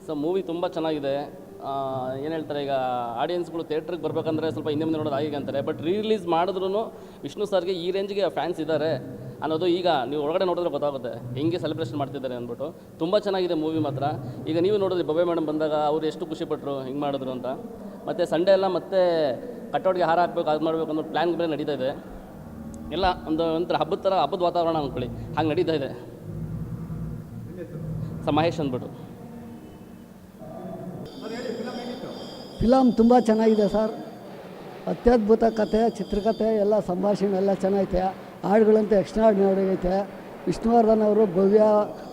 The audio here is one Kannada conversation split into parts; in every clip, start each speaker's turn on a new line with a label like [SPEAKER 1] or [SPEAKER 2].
[SPEAKER 1] ಸೊ ಮೂವಿ ತುಂಬ ಚೆನ್ನಾಗಿದೆ. ಏನು ಹೇಳ್ತಾರೆ, ಈಗ ಆಡಿಯನ್ಸ್ಗಳು ಥಿಯೇಟ್ರಿಗೆ ಬರಬೇಕಂದ್ರೆ ಸ್ವಲ್ಪ ಹಿಂದೆ ಮುಂದೆ ನೋಡೋದು ಆಗಿದೆ ಅಂತಾರೆ. ಬಟ್ ರಿಲೀಸ್ ಮಾಡಿದ್ರೂ ವಿಷ್ಣು ಸರ್ಗೆ ಈ ರೇಂಜ್ಗೆ ಫ್ಯಾನ್ಸ್ ಇದ್ದಾರೆ ಅನ್ನೋದು ಈಗ ನೀವು ಒಳಗಡೆ ನೋಡಿದ್ರೆ ಗೊತ್ತಾಗುತ್ತೆ ಹೆಂಗೆ ಸೆಲೆಬ್ರೇಷನ್ ಮಾಡ್ತಿದ್ದಾರೆ ಅಂದ್ಬಿಟ್ಟು. ತುಂಬ ಚೆನ್ನಾಗಿದೆ ಮೂವಿ ಮಾತ್ರ. ಈಗ ನೀವು ನೋಡಿದ್ರಿ ಭವ್ಯ ಮೇಡಮ್ ಬಂದಾಗ ಅವರು ಎಷ್ಟು ಖುಷಿಪಟ್ಟರು ಹಿಂಗೆ ಮಾಡಿದ್ರು ಅಂತ. ಮತ್ತು ಸಂಡೇ ಎಲ್ಲ ಮತ್ತೆ ಕಟ್ಟೋಟಿಗೆ ಹಾರ ಹಾಕಬೇಕು, ಅದು ಮಾಡಬೇಕು ಅನ್ನೋ ಪ್ಲ್ಯಾನ್ ಬೇರೆ ನಡೀತಾ ಇದೆ. ಎಲ್ಲ ಒಂಥರ ಹಬ್ಬದ ಥರ, ಹಬ್ಬದ ವಾತಾವರಣ ಅಂದ್ಕೊಳ್ಳಿ, ಹಾಗೆ ನಡೀತಾ ಇದೆ. ಮಹೇಶ್ ಅಂದ್ಬಿಟ್ಟು.
[SPEAKER 2] ಫಿಲಮ್ ತುಂಬ ಚೆನ್ನಾಗಿದೆ ಸರ್. ಅತ್ಯದ್ಭುತ ಕಥೆ, ಚಿತ್ರಕಥೆ ಎಲ್ಲ, ಸಂಭಾಷಣೆ ಎಲ್ಲ ಚೆನ್ನಾಗೈತೆ. ಹಾಡುಗಳಂತೂ ಎಕ್ಸ್ಟ್ರಾರ್ಡಿನರಿ ಐತೆ. ವಿಷ್ಣುವರ್ಧನ್ ಅವರು, ಭವ್ಯ,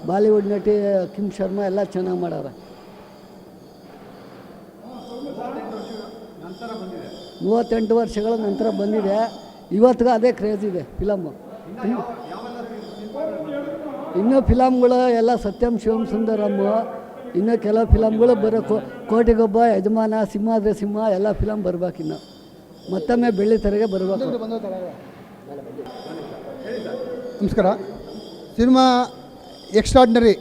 [SPEAKER 2] ಬಾಲಿವುಡ್ ನಟಿ ಕಿಮ್ ಶರ್ಮಾ ಎಲ್ಲ ಚೆನ್ನಾಗಿ ಮಾಡಾರೆ. 38 ವರ್ಷಗಳ ನಂತರ ಬಂದಿದೆ. ಇವತ್ತಿಗೂ ಅದೇ ಕ್ರೇಜ್ ಇದೆ ಫಿಲಮ್ಮು. ಇನ್ನೂ ಫಿಲಮ್ಗಳು ಎಲ್ಲ ಸತ್ಯಂ ಶಿವಂ ಸುಂದರಮ್ಮು, ಇನ್ನೂ ಕೆಲವು ಫಿಲಮ್ಗಳು ಬರೋಕು, ಕೋಟಿಗೊಬ್ಬ, ಯಜಮಾನ, ಸಿಂಹಾದ್ರೆ ಸಿಂಹ ಎಲ್ಲ ಫಿಲಮ್ ಬರ್ಬೇಕು. ಇನ್ನು ಮತ್ತೊಮ್ಮೆ ಬೆಳ್ಳಿತೆರೆಗೆ ಬರಬೇಕು.
[SPEAKER 3] ನಮಸ್ಕಾರ. Cinema extraordinary.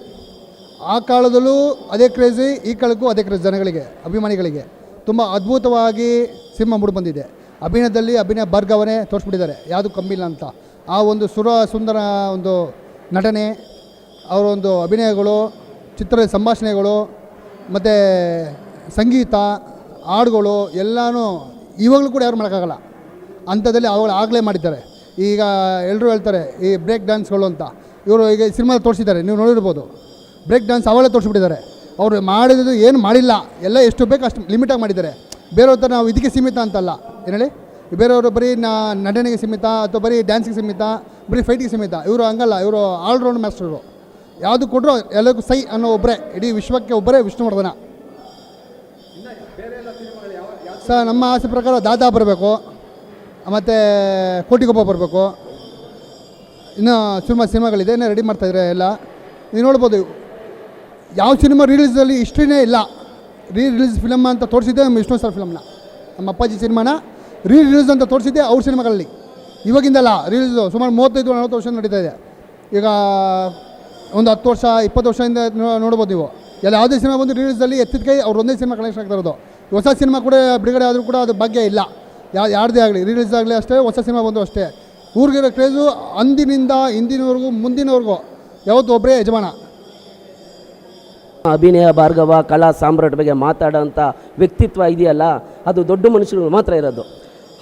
[SPEAKER 3] ಆ ಕಾಲದಲ್ಲೂ ಅದೇ ಕ್ರೇಜಿ, ಈ ಕಾಲಕ್ಕೂ ಅದೇ ಕ್ರೇಜ್. ಜನಗಳಿಗೆ, ಅಭಿಮಾನಿಗಳಿಗೆ ತುಂಬ ಅದ್ಭುತವಾಗಿ ಸಿನಿಮಾ ಮೂಡಿಬಂದಿದೆ. ಅಭಿನಯದಲ್ಲಿ ಅಭಿನಯ ಭಾರ್ಗವನೇ ತೋರಿಸ್ಬಿಟ್ಟಿದ್ದಾರೆ, ಯಾವುದು ಕಮ್ಮಿ ಇಲ್ಲ ಅಂತ. ಆ ಒಂದು ಸುಂದರ ಒಂದು ನಟನೆ, ಅವರೊಂದು ಅಭಿನಯಗಳು, ಚಿತ್ರದ ಸಂಭಾಷಣೆಗಳು ಮತ್ತು ಸಂಗೀತ, ಹಾಡುಗಳು ಎಲ್ಲನೂ ಇವಾಗಲೂ ಕೂಡ ಯಾರು ಮಾಡೋಕ್ಕಾಗಲ್ಲ ಅಂಥದ್ದಲ್ಲಿ ಅವುಗಳು ಆಗಲೇ ಮಾಡಿದ್ದಾರೆ. ಈಗ ಎಲ್ಲರೂ ಹೇಳ್ತಾರೆ ಈ ಬ್ರೇಕ್ ಡ್ಯಾನ್ಸ್ಗಳು ಅಂತ. ಇವರು ಈಗ ಸಿನಿಮಾದಲ್ಲಿ ತೋರಿಸಿದ್ದಾರೆ, ನೀವು ನೋಡಿರ್ಬೋದು. ಬ್ರೇಕ್ ಡ್ಯಾನ್ಸ್ ಅವಳೇ ತೋರಿಸ್ಬಿಟ್ಟಿದ್ದಾರೆ. ಅವರು ಮಾಡಿದ್ದು ಏನು ಮಾಡಿಲ್ಲ, ಎಲ್ಲ ಎಷ್ಟು ಬೇಕು ಅಷ್ಟು ಲಿಮಿಟಾಗಿ ಮಾಡಿದ್ದಾರೆ. ಬೇರೆಯವ್ರ ಥರ ನಾವು ಇದಕ್ಕೆ ಸೀಮಿತ ಅಂತಲ್ಲ. ಏನು ಹೇಳಿ, ಬೇರೆಯವರು ಬರೀ ನಟನೆಗೆ ಸೀಮಿತ ಅಥವಾ ಬರೀ ಡ್ಯಾನ್ಸಿಗೆ ಸೀಮಿತ, ಬರೀ ಫೈಟಿಗೆ ಸೀಮಿತ. ಇವರು ಹಂಗಲ್ಲ, ಇವರು ಆಲ್ರೌಂಡ್ ಮಾಸ್ಟರು. ಯಾವುದು ಕೊಟ್ಟರು ಎಲ್ಲರಿಗೂ ಸೈ ಅನ್ನೋ ಒಬ್ಬರೇ, ಇಡೀ ವಿಶ್ವಕ್ಕೆ ಒಬ್ಬರೇ ವಿಷ್ಣುವರ್ಧನ. ಸರ್, ನಮ್ಮ ಆಸೆ ಪ್ರಕಾರ ದಾದಾ ಬರಬೇಕು, ಮತ್ತು ಕೋಟಿಗೊಬ್ಬ ಬರಬೇಕು. ಇನ್ನು ಸಿನಿಮಾಗಳಿದೆ, ಇನ್ನೂ ರೆಡಿ ಮಾಡ್ತಾಯಿದ್ರೆ ಎಲ್ಲ. ನೀವು ನೋಡ್ಬೋದು, ಯಾವ ಸಿನಿಮಾ ರಿಲೀಸಲ್ಲಿ ಹಿಸ್ಟ್ರಿನೇ ಇಲ್ಲ. ರಿಲೀಸ್ ಫಿಲಮ್ ಅಂತ ತೋರಿಸಿದ್ದೆ ನಮ್ಮ ವಿಷ್ಣು ಸರ್ ಫಿಲಮ್ನ. ನಮ್ಮ ಅಪ್ಪಾಜಿ ಸಿನಿಮಾನ ರಿಲೀಸ್ ಅಂತ ತೋರಿಸಿದ್ದೆ ಅವ್ರ ಸಿನಿಮಾಗಳಲ್ಲಿ. ಇವಾಗಿಂದಲ್ಲ, ರಿಲೀಸು ಸುಮಾರು 35-40 ವರ್ಷ ನಡೀತಾ ಇದೆ. ಈಗ ಒಂದು 10 ವರ್ಷ 20 ವರ್ಷದಿಂದ ನೋಡ್ಬೋದು ನೀವು. ಯಾವುದೇ ಸಿನಿಮಾ ಬಂದು ರಿಲೀಸಲ್ಲಿ ಎತ್ತಿದ ಅವ್ರು ಒಂದೇ ಸಿನಿಮಾ ಕಲೆಕ್ಷನ್ ಆಗ್ತಾ ಇರೋದು. ಹೊಸ ಸಿನಿಮಾ ಕೂಡ ಬಿಡುಗಡೆ ಆದರೂ ಕೂಡ ಅದು ಭಾಗ್ಯ ಇಲ್ಲ. ಯಾರದೇ ಆಗಲಿ, ರಿಲೀಸ್ ಆಗಲಿ ಅಷ್ಟೇ, ಹೊಸ ಸಿನಿಮಾ ಬಂದು ಅಷ್ಟೇ. ಊರಿಗಿರೋ ಕ್ರೇಜು ಅಂದಿನಿಂದ ಇಂದಿನವರೆಗೂ ಮುಂದಿನವರೆಗೂ ಯಾವತ್ತು ಒಬ್ಬರೇ ಯಜಮಾನ.
[SPEAKER 4] ಅಭಿನಯ ಭಾರ್ಗವ, ಕಲಾ ಸಾಮ್ರಾಟ್ ಬಗ್ಗೆ ಮಾತಾಡೋಂಥ ವ್ಯಕ್ತಿತ್ವ ಇದೆಯಲ್ಲ, ಅದು ದೊಡ್ಡ ಮನುಷ್ಯರು ಮಾತ್ರ ಇರೋದು.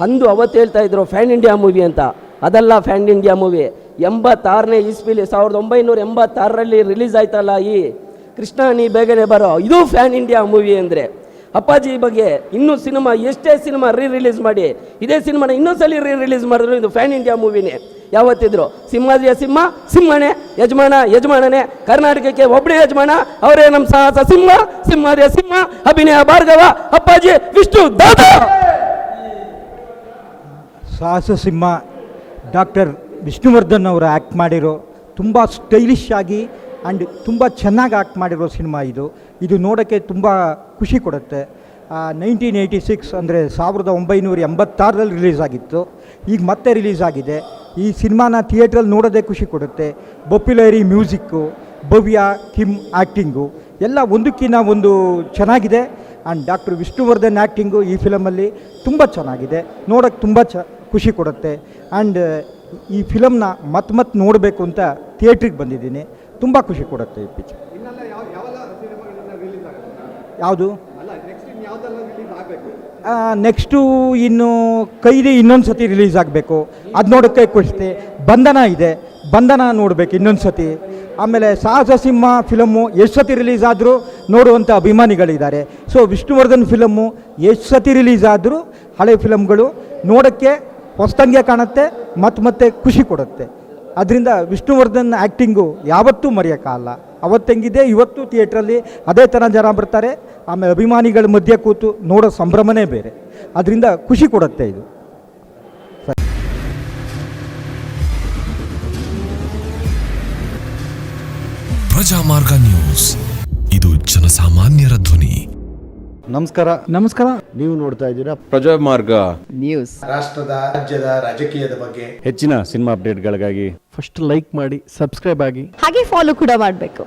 [SPEAKER 4] ಅಂದು ಅವತ್ತು ಹೇಳ್ತಾ ಇದ್ರು ಫ್ಯಾನ್ ಇಂಡಿಯಾ ಮೂವಿ ಅಂತ. ಅದಲ್ಲ ಫ್ಯಾನ್ ಇಂಡಿಯಾ ಮೂವಿ. 86ನೇ ಇಸ್ವಿಲಿ 1986ರಲ್ಲಿ ರಿಲೀಸ್ ಆಯ್ತಲ್ಲ ಈ ಕೃಷ್ಣ ನೀ ಬೇಗನೆ ಬರೋ, ಇದು ಫ್ಯಾನ್ ಇಂಡಿಯಾ ಮೂವಿ ಅಂದರೆ. ಅಪ್ಪಾಜಿ ಬಗ್ಗೆ ಇನ್ನೂ ಸಿನಿಮಾ, ಎಷ್ಟೇ ಸಿನಿಮಾ ರಿಲೀಸ್ ಮಾಡಿ ಇದೇ ಸಿನಿಮಾನ ಇನ್ನೊಂದ್ಸಲಿ ರಿಲೀಸ್ ಮಾಡಿದ್ರು ಇದು ಫ್ಯಾನ್ ಇಂಡಿಯಾ ಮೂವಿನೇ. ಯಾವತ್ತಿದ್ರು ಸಿಂಹಾದ್ರಿಯ ಸಿಂಹ ಸಿಂಹನೇ, ಯಜಮಾನನೇ, ಕರ್ನಾಟಕಕ್ಕೆ ಒಬ್ಬನೇ ಯಜಮಾನ, ಅವರೇ ನಮ್ಮ ಸಾಹಸ ಸಿಂಹ, ಸಿಂಹಾದ್ರಿಯ ಸಿಂಹ, ಅಭಿನಯ ಭಾರ್ಗವ, ಅಪ್ಪಾಜಿ ವಿಷ್ಣು ದಾದಾ.
[SPEAKER 5] ಸಾಹಸ ಸಿಂಹ ಡಾಕ್ಟರ್ ವಿಷ್ಣುವರ್ಧನ್ ಅವರು ಆ್ಯಕ್ಟ್ ಮಾಡಿರೋ, ತುಂಬ ಸ್ಟೈಲಿಶ್ ಆಗಿ ಆ್ಯಂಡ್ ತುಂಬ ಚೆನ್ನಾಗಿ ಆ್ಯಕ್ಟ್ ಮಾಡಿರೋ ಸಿನಿಮಾ ಇದು. ಇದು ನೋಡೋಕ್ಕೆ ತುಂಬ ಖುಷಿ ಕೊಡುತ್ತೆ. 1986 ಅಂದರೆ 1986ರಲ್ಲಿ ರಿಲೀಸ್ ಆಗಿತ್ತು. ಈಗ ಮತ್ತೆ ರಿಲೀಸ್ ಆಗಿದೆ. ಈ ಸಿನಿಮಾನ ಥಿಯೇಟ್ರಲ್ಲಿ ನೋಡೋದೇ ಖುಷಿ ಕೊಡುತ್ತೆ. ಬೊಪ್ಪಿಲರಿ ಮ್ಯೂಸಿಕ್ಕು, ಭವ್ಯ, ಕಿಮ್ ಆ್ಯಕ್ಟಿಂಗು ಎಲ್ಲ ಒಂದಕ್ಕಿಂತ ಒಂದು ಚೆನ್ನಾಗಿದೆ. ಆ್ಯಂಡ್ ಡಾಕ್ಟರ್ ವಿಷ್ಣುವರ್ಧನ್ ಆ್ಯಕ್ಟಿಂಗು ಈ ಫಿಲಮಲ್ಲಿ ತುಂಬ ಚೆನ್ನಾಗಿದೆ, ನೋಡೋಕ್ಕೆ ತುಂಬ ಖುಷಿ ಕೊಡುತ್ತೆ. ಆ್ಯಂಡ್ ಈ ಫಿಲಮ್ನ ಮತ್ತೆ ನೋಡಬೇಕು ಅಂತ ಥಿಯೇಟ್ರಿಗೆ ಬಂದಿದ್ದೀನಿ. ತುಂಬ ಖುಷಿ ಕೊಡುತ್ತೆ ಈ ಪಿಕ್ಚರ್. ಯಾವುದು ನೆಕ್ಸ್ಟು ಇನ್ನು ಕೈದಿ ಇನ್ನೊಂದು ಸತಿ ರಿಲೀಸ್ ಆಗಬೇಕು, ಅದು ನೋಡೋಕ್ಕೆ ಖುಷಿ. ಬಂಧನ ಇದೆ, ಬಂಧನ ನೋಡಬೇಕು ಇನ್ನೊಂದು ಸತಿ. ಆಮೇಲೆ ಸಾಹಸ ಸಿಂಹ ಫಿಲಮ್ಮು ಎಷ್ಟು ಸತಿ ರಿಲೀಸ್ ಆದರೂ ನೋಡುವಂಥ ಅಭಿಮಾನಿಗಳಿದ್ದಾರೆ. ಸೊ ವಿಷ್ಣುವರ್ಧನ್ ಫಿಲಮ್ಮು ಎಷ್ಟು ಸತಿ ರಿಲೀಸ್ ಆದರೂ ಹಳೆ ಫಿಲಮ್ಗಳು ನೋಡೋಕ್ಕೆ ಹೊಸದಂಗೆ ಕಾಣುತ್ತೆ, ಮತ್ತೆ ಖುಷಿ ಕೊಡುತ್ತೆ. ಅದರಿಂದ ವಿಷ್ಣುವರ್ಧನ್ ಆ್ಯಕ್ಟಿಂಗು ಯಾವತ್ತೂ ಮರೆಯೋಕ್ಕಾಗಲ್ಲ. ಅವತ್ತೆಂಗಿದೆ ಇವತ್ತು ಥಿಯೇಟ್ರಲ್ಲಿ ಅದೇ ಥರ ಜನ ಬರ್ತಾರೆ. ಆಮೇಲೆ ಅಭಿಮಾನಿಗಳ ಮಧ್ಯೆ ಕೂತು ನೋಡೋ ಸಂಭ್ರಮನೇ ಬೇರೆ. ಅದರಿಂದ ಖುಷಿ ಕೊಡುತ್ತೆ ಇದು.
[SPEAKER 6] ಪ್ರಜಾಮಾರ್ಗ ನ್ಯೂಸ್, ಇದು ಜನಸಾಮಾನ್ಯರ ಧ್ವನಿ.
[SPEAKER 7] ನಮಸ್ಕಾರ. ನೀವು ನೋಡ್ತಾ ಇದ್ದೀರಾ
[SPEAKER 6] ಪ್ರಜಾಮಾರ್ಗ
[SPEAKER 7] ನ್ಯೂಸ್.
[SPEAKER 8] ರಾಷ್ಟ್ರದ, ರಾಜ್ಯದ, ರಾಜಕೀಯದ ಬಗ್ಗೆ
[SPEAKER 7] ಹೆಚ್ಚಿನ ಸಿನಿಮಾ ಅಪ್ಡೇಟ್ಗಳಿಗಾಗಿ ಫಸ್ಟ್ ಲೈಕ್ ಮಾಡಿ, ಸಬ್ಸ್ಕ್ರೈಬ್ ಆಗಿ,
[SPEAKER 9] ಹಾಗೆ ಫಾಲೋ ಕೂಡ ಮಾಡಬೇಕು.